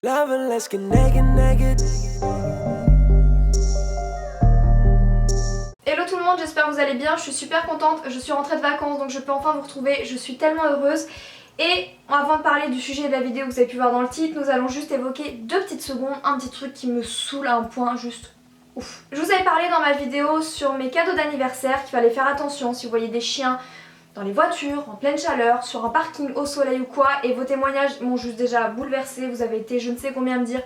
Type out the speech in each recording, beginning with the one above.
Loving, let's get naked, naked. Hello tout le monde, j'espère que vous allez bien, je suis super contente, je suis rentrée de vacances donc je peux enfin vous retrouver, je suis tellement heureuse. Et avant de parler du sujet de la vidéo que vous avez pu voir dans le titre, nous allons juste évoquer 2 petites secondes, un petit truc qui me saoule à un point juste ouf. Je vous avais parlé dans ma vidéo sur mes cadeaux d'anniversaire qu'il fallait faire attention si vous voyez des chiens dans les voitures, en pleine chaleur, sur un parking au soleil ou quoi, et vos témoignages m'ont juste déjà bouleversée, vous avez été je ne sais combien à me dire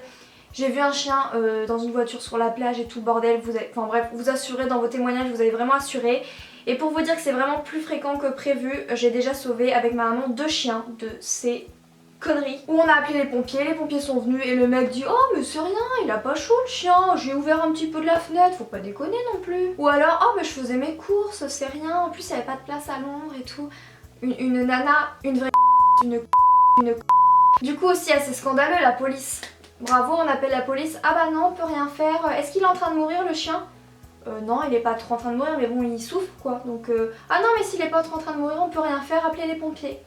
j'ai vu un chien dans une voiture sur la plage et tout le bordel, enfin bref, vous assurez dans vos témoignages, vous avez vraiment assuré. Et pour vous dire que c'est vraiment plus fréquent que prévu, j'ai déjà sauvé avec ma maman 2 chiens de ces conneries. Où on a appelé les pompiers sont venus et le mec dit oh mais c'est rien, il a pas chaud le chien, j'ai ouvert un petit peu de la fenêtre, faut pas déconner non plus. Ou alors oh mais je faisais mes courses, c'est rien, en plus il y avait pas de place à l'ombre et tout. Une nana, une vraie une Du coup aussi assez scandaleux la police. Bravo, on appelle la police. Ah bah non, on peut rien faire. Est-ce qu'il est en train de mourir le chien? Non, il est pas trop en train de mourir, mais bon, il souffre quoi. Donc, ah non, mais s'il est pas trop en train de mourir, on peut rien faire, appelez les pompiers.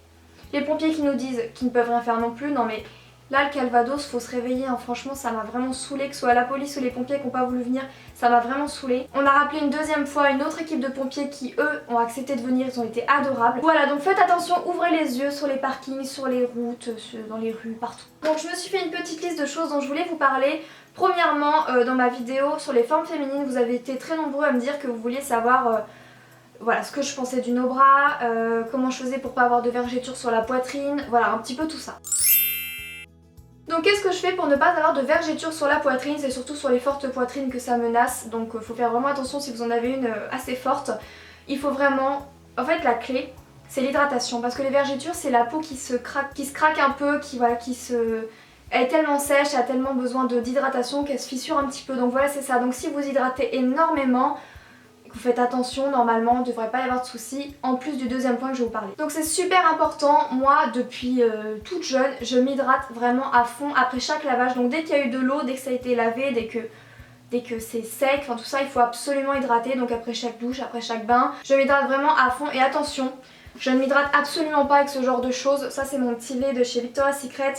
Les pompiers qui nous disent qu'ils ne peuvent rien faire non plus. Non mais là, le Calvados, faut se réveiller. Hein. Franchement, ça m'a vraiment saoulé, que ce soit la police ou les pompiers qui n'ont pas voulu venir. Ça m'a vraiment saoulé. On a rappelé une deuxième fois une autre équipe de pompiers qui, eux, ont accepté de venir. Ils ont été adorables. Voilà, donc faites attention, ouvrez les yeux sur les parkings, sur les routes, dans les rues, partout. Donc je me suis fait une petite liste de choses dont je voulais vous parler. Premièrement, dans ma vidéo sur les formes féminines, vous avez été très nombreux à me dire que vous vouliez savoir voilà, ce que je pensais du no-bras, comment je faisais pour pas avoir de vergetures sur la poitrine, voilà, un petit peu tout ça. Donc qu'est-ce que je fais pour ne pas avoir de vergetures sur la poitrine? C'est surtout sur les fortes poitrines que ça menace, donc faut faire vraiment attention si vous en avez une assez forte. Il faut vraiment... En fait la clé, c'est l'hydratation, parce que les vergetures c'est la peau qui se craque un peu, elle est tellement sèche, elle a tellement besoin d'hydratation qu'elle se fissure un petit peu, donc voilà c'est ça. Donc si vous hydratez énormément, vous faites attention, normalement il ne devrait pas y avoir de soucis, en plus du deuxième point que je vais vous parler. Donc c'est super important, moi depuis toute jeune, je m'hydrate vraiment à fond après chaque lavage. Donc dès qu'il y a eu de l'eau, dès que ça a été lavé, dès que c'est sec, enfin tout ça, il faut absolument hydrater. Donc après chaque douche, après chaque bain, je m'hydrate vraiment à fond. Et attention, je ne m'hydrate absolument pas avec ce genre de choses. Ça c'est mon petit lait de chez Victoria's Secret,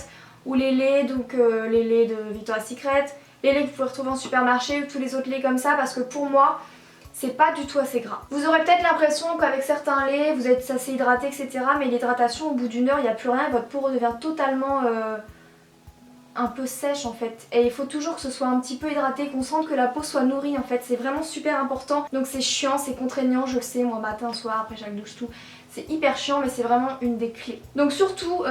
ou les laits, donc les laits de Victoria's Secret, les laits que vous pouvez retrouver en supermarché, ou tous les autres laits comme ça, parce que pour moi, c'est pas du tout assez gras. Vous aurez peut-être l'impression qu'avec certains laits, vous êtes assez hydraté, etc. Mais l'hydratation, au bout d'une heure, il n'y a plus rien, votre peau redevient totalement un peu sèche en fait. Et il faut toujours que ce soit un petit peu hydraté, qu'on sente que la peau soit nourrie en fait. C'est vraiment super important. Donc c'est chiant, c'est contraignant, je le sais, moi matin, soir, après chaque douche, tout. C'est hyper chiant mais c'est vraiment une des clés. Donc surtout,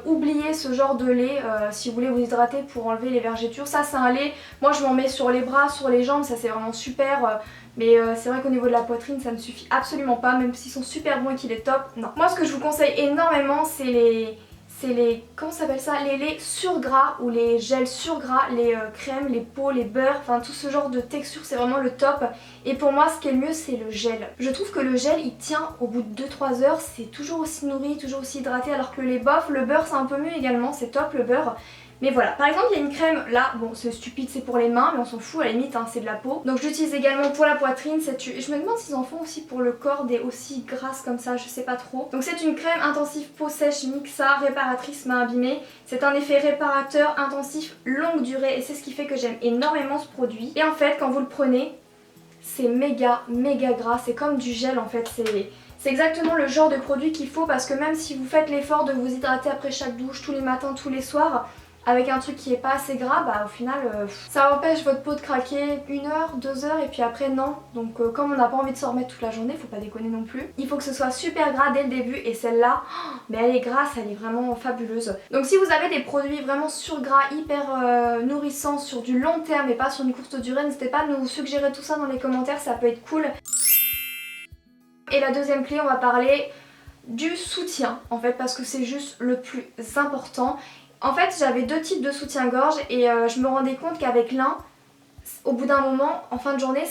oubliez ce genre de lait si vous voulez vous hydrater pour enlever les vergetures. Ça c'est un lait, moi je m'en mets sur les bras, sur les jambes, ça c'est vraiment super. Mais c'est vrai qu'au niveau de la poitrine ça ne suffit absolument pas, même s'ils sont super bons et qu'il est top, non. Moi ce que je vous conseille énormément c'est les comment ça s'appelle ça, les laits sur gras ou les gels sur gras, les crèmes, les pots, les beurres, enfin tout ce genre de texture c'est vraiment le top. Et pour moi ce qui est le mieux c'est le gel. Je trouve que le gel il tient au bout de 2-3 heures, c'est toujours aussi nourri, toujours aussi hydraté, alors que les bof, le beurre c'est un peu mieux également, c'est top le beurre. Mais voilà, par exemple il y a une crème là, bon c'est stupide, c'est pour les mains mais on s'en fout à la limite, hein, c'est de la peau. Donc j'utilise également pour la poitrine, je me demande s'ils en font aussi pour le corps des aussi grasses comme ça, je sais pas trop. Donc c'est une crème intensive peau sèche Mixa, réparatrice main abîmée. C'est un effet réparateur intensif longue durée et c'est ce qui fait que j'aime énormément ce produit. Et en fait quand vous le prenez, c'est méga gras, c'est comme du gel en fait, c'est exactement le genre de produit qu'il faut parce que même si vous faites l'effort de vous hydrater après chaque douche, tous les matins, tous les soirs, avec un truc qui est pas assez gras, bah au final ça empêche votre peau de craquer 1 heure, 2 heures et puis après non. Donc comme on n'a pas envie de s'en remettre toute la journée, faut pas déconner non plus. Il faut que ce soit super gras dès le début et celle-là, mais elle est grasse, elle est vraiment fabuleuse. Donc si vous avez des produits vraiment sur gras, hyper nourrissants sur du long terme et pas sur une courte durée, n'hésitez pas à nous suggérer tout ça dans les commentaires, ça peut être cool. Et la deuxième clé, on va parler du soutien en fait parce que c'est juste le plus important. En fait j'avais 2 types de soutien-gorge et je me rendais compte qu'avec l'un, au bout d'un moment, en fin de journée,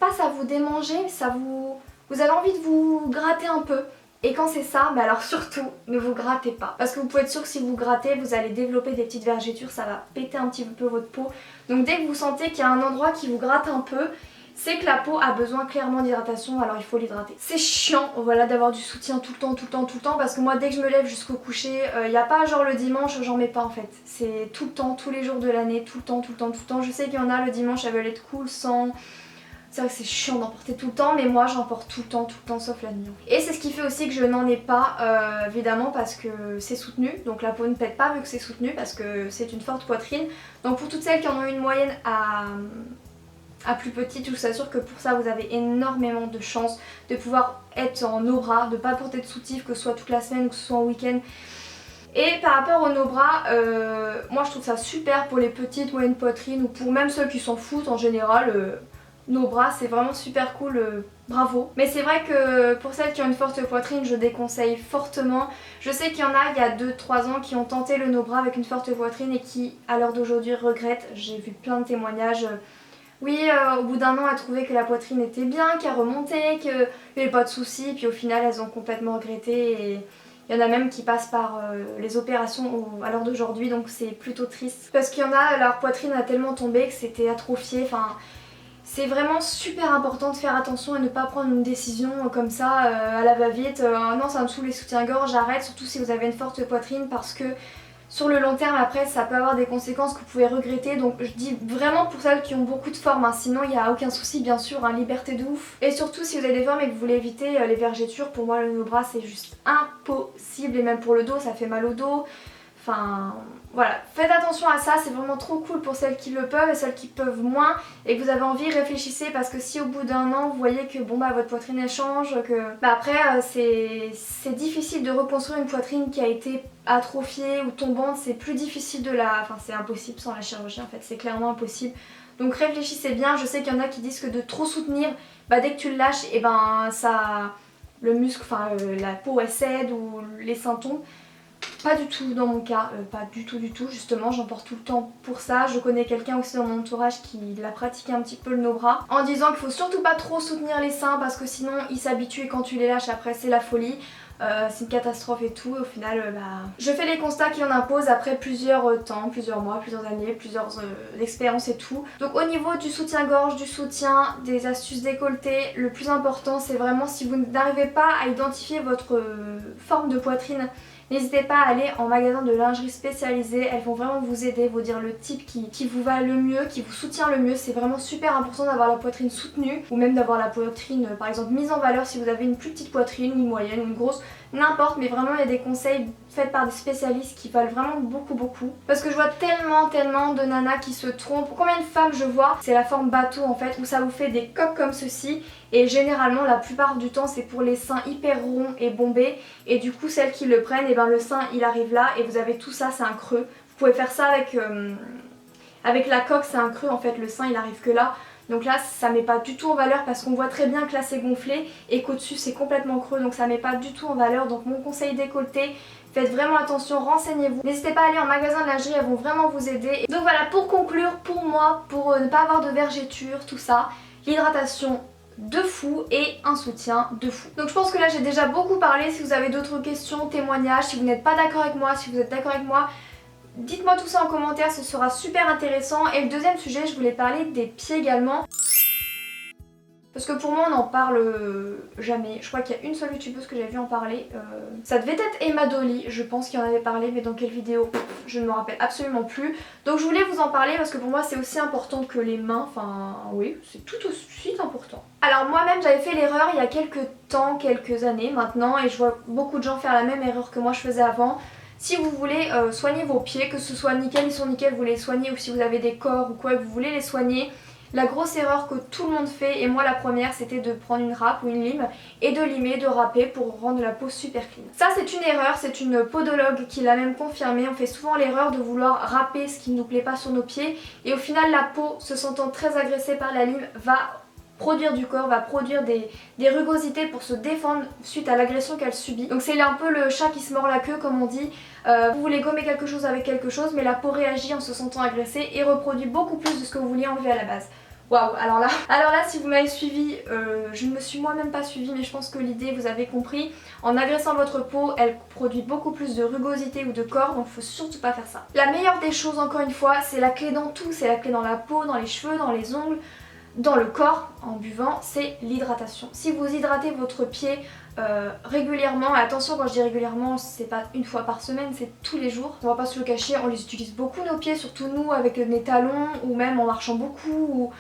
pas ça vous démangeait, vous avez envie de vous gratter un peu. Et quand c'est ça, mais alors surtout ne vous grattez pas. Parce que vous pouvez être sûr que si vous grattez, vous allez développer des petites vergetures, ça va péter un petit peu votre peau. Donc dès que vous sentez qu'il y a un endroit qui vous gratte un peu, c'est que la peau a besoin clairement d'hydratation, alors il faut l'hydrater. C'est chiant, voilà, d'avoir du soutien tout le temps, tout le temps, tout le temps, parce que moi dès que je me lève jusqu'au coucher, il n'y a pas genre le dimanche, j'en mets pas en fait. C'est tout le temps, tous les jours de l'année, tout le temps, tout le temps, tout le temps. Je sais qu'il y en a le dimanche, elles veulent être cool sans... C'est vrai que c'est chiant d'en porter tout le temps, mais moi j'en porte tout le temps, sauf la nuit. Et c'est ce qui fait aussi que je n'en ai pas, évidemment, parce que c'est soutenu. Donc la peau ne pète pas vu que c'est soutenu, parce que c'est une forte poitrine. Donc pour toutes celles qui en ont une moyenne à plus petite, je vous assure que pour ça vous avez énormément de chance de pouvoir être en no bras, de ne pas porter de soutif, que ce soit toute la semaine ou que ce soit en week-end. Et par rapport aux no bras, moi je trouve ça super pour les petites moyennes poitrines ou pour même ceux qui s'en foutent en général. Nos bras, c'est vraiment super cool, bravo. Mais c'est vrai que pour celles qui ont une forte poitrine, je déconseille fortement. Je sais qu'il y en a il y a 2-3 ans qui ont tenté le no bras avec une forte poitrine et qui à l'heure d'aujourd'hui regrettent. J'ai vu plein de témoignages. Oui, au bout d'un an, elles trouvaient que la poitrine était bien, qu'elle remontait, qu'il n'y avait pas de soucis, puis au final elles ont complètement regretté et il y en a même qui passent par les opérations à l'heure d'aujourd'hui, donc c'est plutôt triste. Parce qu'il y en a, leur poitrine a tellement tombé que c'était atrophié, enfin... C'est vraiment super important de faire attention et ne pas prendre une décision comme ça à la va-vite. Non, ça me saoule les soutiens-gorge, j'arrête, surtout si vous avez une forte poitrine parce que sur le long terme après ça peut avoir des conséquences que vous pouvez regretter. Donc je dis vraiment pour celles qui ont beaucoup de formes, hein. Sinon il n'y a aucun souci bien sûr, hein, liberté de ouf. Et surtout si vous avez des formes et que vous voulez éviter les vergetures, pour moi le no-bras c'est juste impossible et même pour le dos ça fait mal au dos. Enfin voilà, faites attention à ça, c'est vraiment trop cool pour celles qui le peuvent et celles qui peuvent moins et que vous avez envie, réfléchissez parce que si au bout d'un an vous voyez que bon bah votre poitrine elle change, que bah après c'est difficile de reconstruire une poitrine qui a été atrophiée ou tombante, c'est plus difficile de la... Enfin c'est impossible sans la chirurgie en fait, c'est clairement impossible. Donc réfléchissez bien, je sais qu'il y en a qui disent que de trop soutenir, bah dès que tu le lâches et ben ça... le muscle, enfin la peau elle cède ou les seins tombent. Pas du tout dans mon cas, pas du tout, justement j'en porte tout le temps pour ça. Je connais quelqu'un aussi dans mon entourage qui l'a pratiqué un petit peu le no-bras en disant qu'il faut surtout pas trop soutenir les seins parce que sinon ils s'habituent et quand tu les lâches après c'est la folie. C'est une catastrophe et tout, au final bah... Je fais les constats qu'il en impose après plusieurs temps, plusieurs mois, plusieurs années, plusieurs expériences et tout. Donc au niveau du soutien-gorge, du soutien, des astuces décolletées, le plus important c'est vraiment si vous n'arrivez pas à identifier votre forme de poitrine, n'hésitez pas à aller en magasin de lingerie spécialisée, elles vont vraiment vous aider, vous dire le type qui vous va le mieux, qui vous soutient le mieux. C'est vraiment super important d'avoir la poitrine soutenue ou même d'avoir la poitrine par exemple mise en valeur si vous avez une plus petite poitrine ou une moyenne ou une grosse, n'importe, mais vraiment il y a des conseils faits par des spécialistes qui valent vraiment beaucoup. Parce que je vois tellement de nanas qui se trompent. Combien de femmes je vois, c'est la forme bateau en fait, où ça vous fait des coques comme ceci et généralement la plupart du temps c'est pour les seins hyper ronds et bombés et du coup celles qui le prennent, et ben le sein il arrive là et vous avez tout ça, c'est un creux. Vous pouvez faire ça avec la coque, c'est un creux en fait, le sein il arrive que là. Donc là ça met pas du tout en valeur parce qu'on voit très bien que là c'est gonflé et qu'au-dessus c'est complètement creux, donc ça met pas du tout en valeur. Donc mon conseil décolleté, faites vraiment attention, renseignez-vous. N'hésitez pas à aller en magasin de lingerie, elles vont vraiment vous aider. Donc voilà, pour conclure, pour moi, pour ne pas avoir de vergetures, tout ça, l'hydratation de fou et un soutien de fou. Donc je pense que là j'ai déjà beaucoup parlé. Si vous avez d'autres questions, témoignages, si vous n'êtes pas d'accord avec moi, si vous êtes d'accord avec moi, dites-moi tout ça en commentaire, ce sera super intéressant. Et le deuxième sujet, je voulais parler des pieds également. Parce que pour moi on n'en parle jamais. Je crois qu'il y a une seule youtubeuse que j'ai vu en parler. Ça devait être Emma Dolly, je pense qu'il en avait parlé, mais dans quelle vidéo je ne me rappelle absolument plus. Donc je voulais vous en parler parce que pour moi c'est aussi important que les mains. Enfin oui, c'est tout aussi important. Alors moi-même j'avais fait l'erreur il y a quelques temps, quelques années maintenant, et je vois beaucoup de gens faire la même erreur que moi je faisais avant. Si vous voulez soigner vos pieds, que ce soit nickel, ils sont nickel, vous les soignez, ou si vous avez des corps ou quoi, vous voulez les soigner, la grosse erreur que tout le monde fait, et moi la première, c'était de prendre une râpe ou une lime et de limer, de râper pour rendre la peau super clean. Ça c'est une erreur, c'est une podologue qui l'a même confirmé. On fait souvent l'erreur de vouloir râper ce qui ne nous plaît pas sur nos pieds et au final la peau, se sentant très agressée par la lime, va produire du corps, va produire des rugosités pour se défendre suite à l'agression qu'elle subit. Donc c'est un peu le chat qui se mord la queue comme on dit. Vous voulez gommer quelque chose avec quelque chose, mais la peau réagit en se sentant agressée et reproduit beaucoup plus de ce que vous vouliez enlever à la base. Waouh, alors là si vous m'avez suivi, je ne me suis moi-même pas suivi, mais je pense que l'idée vous avez compris. En agressant votre peau, elle produit beaucoup plus de rugosité ou de corps, donc faut surtout pas faire ça. La meilleure des choses, encore une fois, c'est la clé dans tout, c'est la clé dans la peau, dans les cheveux, dans les ongles. dans le corps en buvant, c'est l'hydratation. Si vous hydratez votre pied régulièrement, attention quand je dis régulièrement, c'est pas une fois par semaine, c'est tous les jours. On va pas se le cacher, on les utilise beaucoup nos pieds, surtout nous avec des talons ou même en marchant beaucoup. Ou...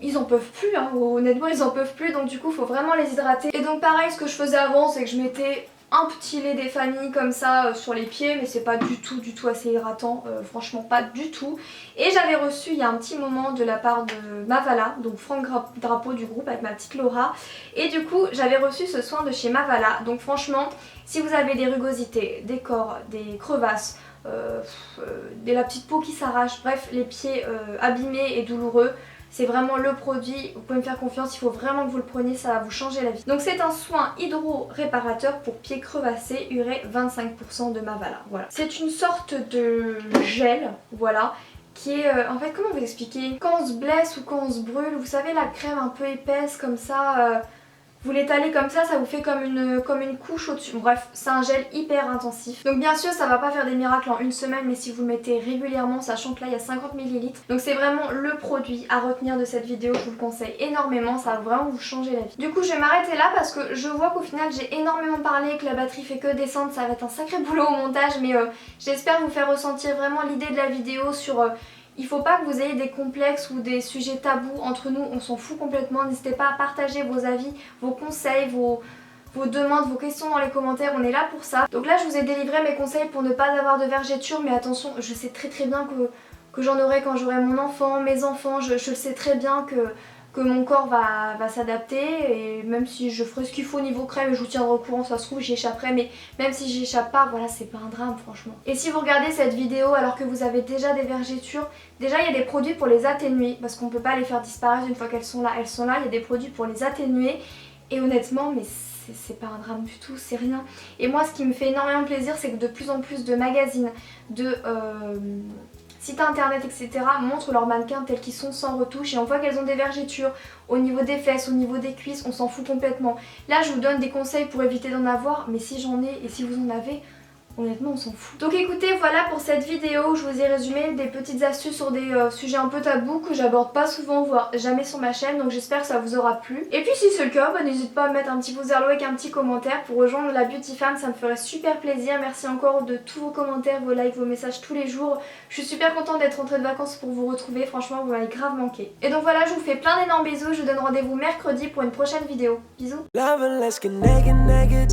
ils en peuvent plus, hein. Honnêtement ils en peuvent plus, donc du coup il faut vraiment les hydrater. Et donc pareil, ce que je faisais avant, c'est que je mettais un petit lait des familles comme ça sur les pieds, mais c'est pas du tout assez hydratant, franchement pas du tout. Et j'avais reçu il y a un petit moment de la part de Mavala, donc Franck Drapeau du groupe avec ma petite Laura, et du coup j'avais reçu ce soin de chez Mavala. Donc franchement, si vous avez des rugosités, des corps, des crevasses, la petite peau qui s'arrache, bref les pieds abîmés et douloureux, c'est vraiment le produit, vous pouvez me faire confiance, il faut vraiment que vous le preniez, ça va vous changer la vie. Donc c'est un soin hydro-réparateur pour pieds crevassés, urée 25% de Mavala, voilà. C'est une sorte de gel, voilà, qui est, en fait comment vous expliquer, quand on se blesse ou quand on se brûle, vous savez la crème un peu épaisse comme ça, vous l'étalez comme ça vous fait comme une couche au-dessus. Bref, c'est un gel hyper intensif. Donc bien sûr, ça va pas faire des miracles en une semaine, mais si vous le mettez régulièrement, sachant que là il y a 50 ml. Donc c'est vraiment le produit à retenir de cette vidéo, je vous le conseille énormément, ça va vraiment vous changer la vie. Du coup, je vais m'arrêter là parce que je vois qu'au final j'ai énormément parlé, que la batterie fait que descendre, ça va être un sacré boulot au montage, mais j'espère vous faire ressentir vraiment l'idée de la vidéo sur... il faut pas que vous ayez des complexes ou des sujets tabous entre nous, on s'en fout complètement. N'hésitez pas à partager vos avis, vos conseils, vos demandes, vos questions dans les commentaires, on est là pour ça. Donc là je vous ai délivré mes conseils pour ne pas avoir de vergetures, mais attention, je sais très bien que j'en aurai quand j'aurai mon enfant, mes enfants, je le sais très bien que mon corps va s'adapter, et même si je ferai ce qu'il faut au niveau crème et je vous tiendrai au courant, ça se trouve j'y échapperai, mais même si j'y échappe pas, voilà, c'est pas un drame franchement. Et si vous regardez cette vidéo alors que vous avez déjà des vergetures, déjà il y a des produits pour les atténuer, parce qu'on peut pas les faire disparaître une fois qu'elles sont là, il y a des produits pour les atténuer, et honnêtement, mais c'est pas un drame du tout, c'est rien. Et moi ce qui me fait énormément plaisir, c'est que de plus en plus de magazines, de... sites internet etc. montrent leurs mannequins tels qu'ils sont sans retouche, et on voit qu'elles ont des vergetures au niveau des fesses, au niveau des cuisses, on s'en fout complètement. Là je vous donne des conseils pour éviter d'en avoir, mais si j'en ai et si vous en avez, honnêtement on s'en fout. Donc écoutez, voilà pour cette vidéo, je vous ai résumé des petites astuces sur des sujets un peu tabous que j'aborde pas souvent, voire jamais sur ma chaîne, donc j'espère que ça vous aura plu. Et puis si c'est le cas, bah, n'hésite pas à mettre un petit pouce vers le haut avec un petit commentaire pour rejoindre la Beauty Fam, ça me ferait super plaisir. Merci encore de tous vos commentaires, vos likes, vos messages tous les jours. Je suis super contente d'être rentrée de vacances pour vous retrouver, franchement vous m'avez grave manqué. Et donc voilà, je vous fais plein d'énormes bisous, je vous donne rendez-vous mercredi pour une prochaine vidéo. Bisous. Loving, let's get naked, naked.